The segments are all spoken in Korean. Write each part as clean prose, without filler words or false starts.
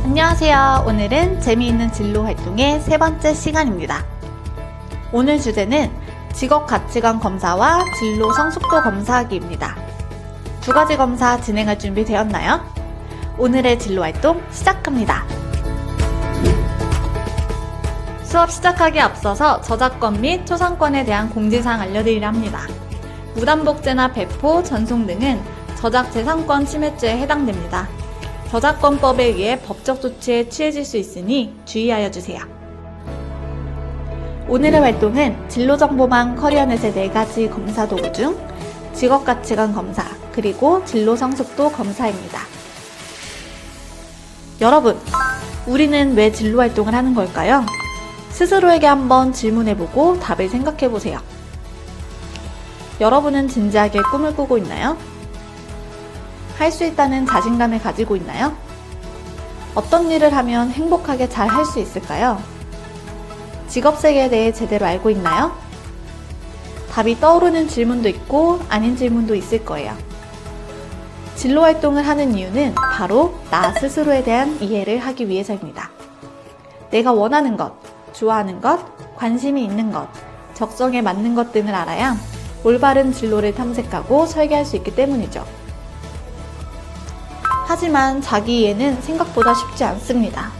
안녕하세요. 오늘은 재미있는 진로 활동의 세 번째 시간입니다. 오늘 주제는 직업 가치관 검사와 진로 성숙도 검사하기입니다. 두 가지 검사 진행할 준비 되었나요? 오늘의 진로 활동 시작합니다. 수업 시작하기에 앞서서 저작권 및 초상권에 대한 공지사항 알려드리려 합니다. 무단복제나 배포, 전송 등은 저작재산권 침해죄에 해당됩니다. 저작권법에 의해 법적 조치에 취해질 수 있으니 주의하여 주세요. 오늘의 활동은 진로정보망 커리어넷의 4가지 검사 도구 중 직업가치관 검사, 그리고 진로성숙도 검사입니다. 여러분, 우리는 왜 진로활동을 하는 걸까요? 스스로에게 한번 질문해보고 답을 생각해보세요. 여러분은 진지하게 꿈을 꾸고 있나요? 할 수 있다는 자신감을 가지고 있나요? 어떤 일을 하면 행복하게 잘 할 수 있을까요? 직업세계에 대해 제대로 알고 있나요? 답이 떠오르는 질문도 있고 아닌 질문도 있을 거예요. 진로활동을 하는 이유는 바로 나 스스로에 대한 이해를 하기 위해서입니다. 내가 원하는 것, 좋아하는 것, 관심이 있는 것, 적성에 맞는 것 등을 알아야 올바른 진로를 탐색하고 설계할 수 있기 때문이죠. 하지만 자기 이해는 생각보다 쉽지 않습니다.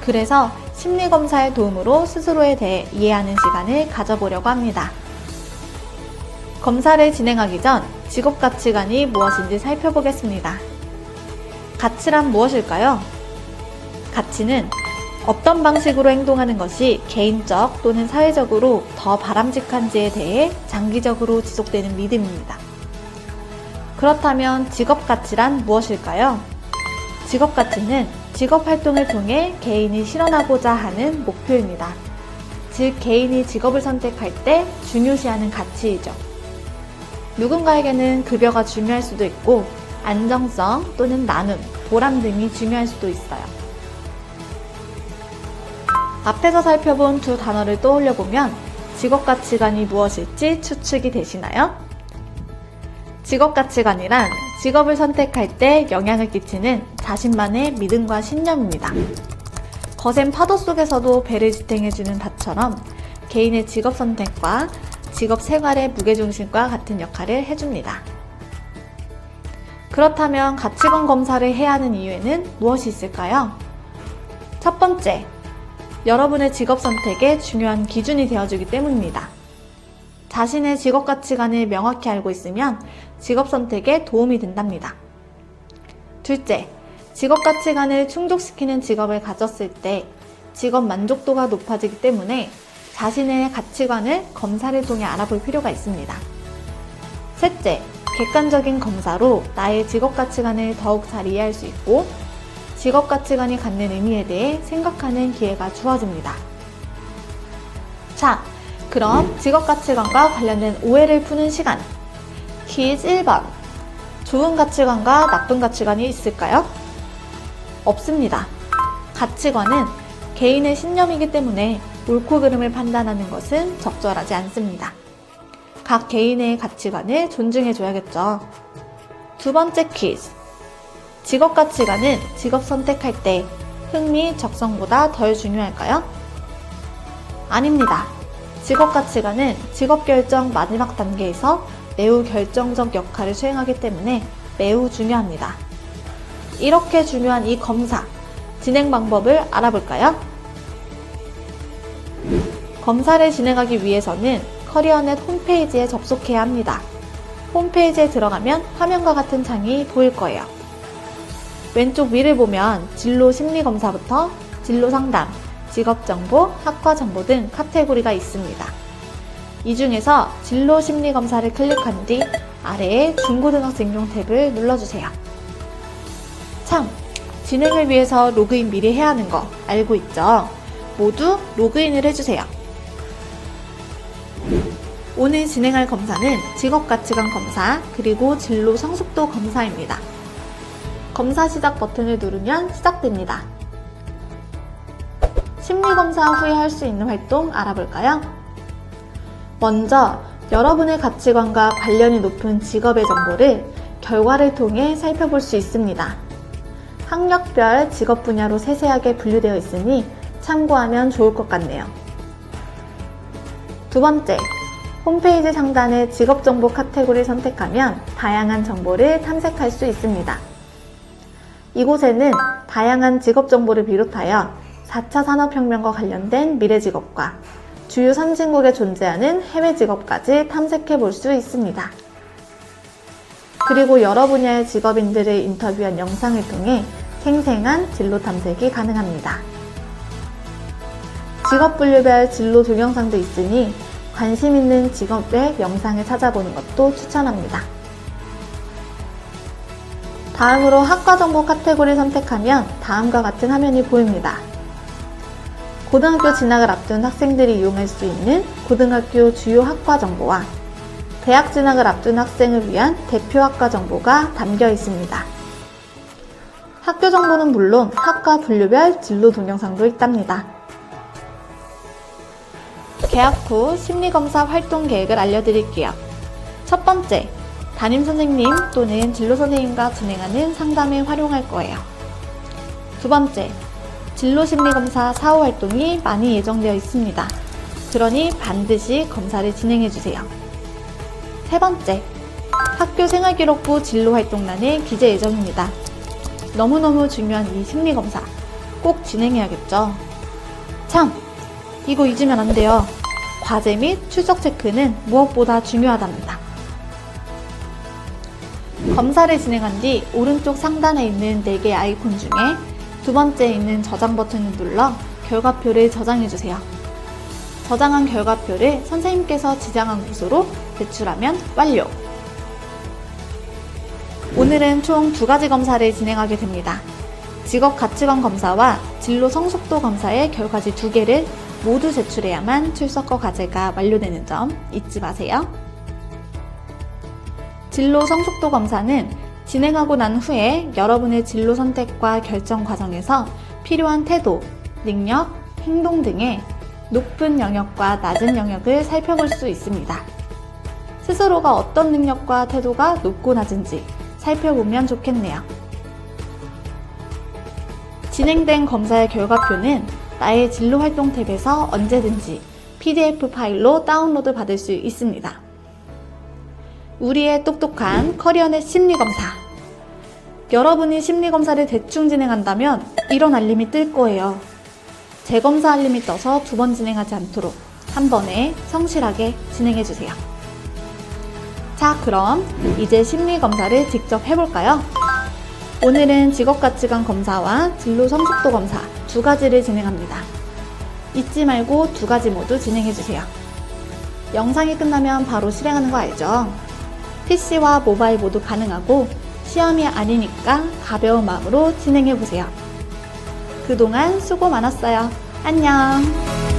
그래서 심리검사의 도움으로 스스로에 대해 이해하는 시간을 가져보려고 합니다. 검사를 진행하기 전 직업가치관이 무엇인지 살펴보겠습니다. 가치란 무엇일까요? 가치는 어떤 방식으로 행동하는 것이 개인적 또는 사회적으로 더 바람직한지에 대해 장기적으로 지속되는 믿음입니다. 그렇다면 직업가치란 무엇일까요? 직업가치는 직업활동을 통해 개인이 실현하고자 하는 목표입니다. 즉, 개인이 직업을 선택할 때 중요시하는 가치이죠. 누군가에게는 급여가 중요할 수도 있고 안정성 또는 나눔, 보람 등이 중요할 수도 있어요. 앞에서 살펴본 두 단어를 떠올려보면 직업가치관이 무엇일지 추측이 되시나요? 직업가치관이란 직업을 선택할 때 영향을 끼치는 자신만의 믿음과 신념입니다. 거센 파도 속에서도 배를 지탱해주는 닷처럼 개인의 직업 선택과 직업 생활의 무게중심과 같은 역할을 해줍니다. 그렇다면 가치관 검사를 해야 하는 이유에는 무엇이 있을까요? 첫 번째, 여러분의 직업 선택에 중요한 기준이 되어주기 때문입니다. 자신의 직업 가치관을 명확히 알고 있으면 직업 선택에 도움이 된답니다. 둘째, 직업 가치관을 충족시키는 직업을 가졌을 때 직업 만족도가 높아지기 때문에 자신의 가치관을 검사를 통해 알아볼 필요가 있습니다. 셋째, 객관적인 검사로 나의 직업 가치관을 더욱 잘 이해할 수 있고 직업 가치관이 갖는 의미에 대해 생각하는 기회가 주어집니다. 자, 그럼 직업 가치관과 관련된 오해를 푸는 시간. 퀴즈 1번. 좋은 가치관과 나쁜 가치관이 있을까요? 없습니다. 가치관은 개인의 신념이기 때문에 옳고 그름을 판단하는 것은 적절하지 않습니다. 각 개인의 가치관을 존중해줘야겠죠. 두 번째 퀴즈. 직업 가치관은 직업 선택할 때 흥미, 적성보다 덜 중요할까요? 아닙니다. 직업 가치관은 직업 결정 마지막 단계에서 매우 결정적 역할을 수행하기 때문에 매우 중요합니다. 이렇게 중요한 이 검사, 진행 방법을 알아볼까요? 검사를 진행하기 위해서는 커리어넷 홈페이지에 접속해야 합니다. 홈페이지에 들어가면 화면과 같은 창이 보일 거예요. 왼쪽 위를 보면 진로 심리검사부터 진로 상담, 직업정보, 학과정보 등 카테고리가 있습니다. 이 중에서 진로 심리검사를 클릭한 뒤 아래에 중고등학생용 탭을 눌러주세요. 참, 진행을 위해서 로그인 미리 해야 하는 거 알고 있죠? 모두 로그인을 해주세요. 오늘 진행할 검사는 직업가치관 검사, 그리고 진로 성숙도 검사입니다. 검사 시작 버튼을 누르면 시작됩니다. 심리검사 후에 할 수 있는 활동 알아볼까요? 먼저 여러분의 가치관과 관련이 높은 직업의 정보를 결과를 통해 살펴볼 수 있습니다. 학력별, 직업 분야로 세세하게 분류되어 있으니 참고하면 좋을 것 같네요. 두 번째, 홈페이지 상단의 직업정보 카테고리를 선택하면 다양한 정보를 탐색할 수 있습니다. 이곳에는 다양한 직업정보를 비롯하여 4차 산업혁명과 관련된 미래직업과 주요 선진국에 존재하는 해외직업까지 탐색해 볼 수 있습니다. 그리고 여러 분야의 직업인들을 인터뷰한 영상을 통해 생생한 진로 탐색이 가능합니다. 직업 분류별 진로 동영상도 있으니 관심 있는 직업의 영상을 찾아보는 것도 추천합니다. 다음으로 학과 정보 카테고리를 선택하면 다음과 같은 화면이 보입니다. 고등학교 진학을 앞둔 학생들이 이용할 수 있는 고등학교 주요 학과 정보와 대학 진학을 앞둔 학생을 위한 대표 학과 정보가 담겨 있습니다. 학교 정보는 물론 학과 분류별 진로 동영상도 있답니다. 개학 후 심리검사 활동 계획을 알려드릴게요. 첫 번째, 담임선생님 또는 진로선생님과 진행하는 상담에 활용할 거예요. 두 번째, 진로심리검사 사후 활동이 많이 예정되어 있습니다. 그러니 반드시 검사를 진행해주세요. 세 번째, 학교 생활기록부 진로활동란에 기재 예정입니다. 너무너무 중요한 이 심리검사 꼭 진행해야겠죠. 참! 이거 잊으면 안 돼요. 과제 및 출석 체크는 무엇보다 중요하답니다. 검사를 진행한 뒤 오른쪽 상단에 있는 4개의 아이콘 중에 두 번째에 있는 저장 버튼을 눌러 결과표를 저장해주세요. 저장한 결과표를 선생님께서 지정한 곳으로 제출하면 완료! 오늘은 총 2가지 검사를 진행하게 됩니다. 직업가치관 검사와 진로 성숙도 검사의 결과지 2개를 모두 제출해야만 출석과 과제가 완료되는 점 잊지 마세요. 진로 성숙도 검사는 진행하고 난 후에 여러분의 진로 선택과 결정 과정에서 필요한 태도, 능력, 행동 등의 높은 영역과 낮은 영역을 살펴볼 수 있습니다. 스스로가 어떤 능력과 태도가 높고 낮은지 살펴보면 좋겠네요. 진행된 검사의 결과표는 나의 진로활동 탭에서 언제든지 PDF 파일로 다운로드 받을 수 있습니다. 우리의 똑똑한 커리어넷 심리검사. 여러분이 심리검사를 대충 진행한다면 이런 알림이 뜰 거예요. 재검사 알림이 떠서 2번 진행하지 않도록 한 번에 성실하게 진행해주세요. 자, 그럼 이제 심리검사를 직접 해볼까요? 오늘은 직업가치관 검사와 진로 성숙도 검사 2가지를 진행합니다. 잊지 말고 2가지 모두 진행해주세요. 영상이 끝나면 바로 실행하는 거 알죠? PC와 모바일 모두 가능하고 시험이 아니니까 가벼운 마음으로 진행해보세요. 그동안 수고 많았어요. 안녕!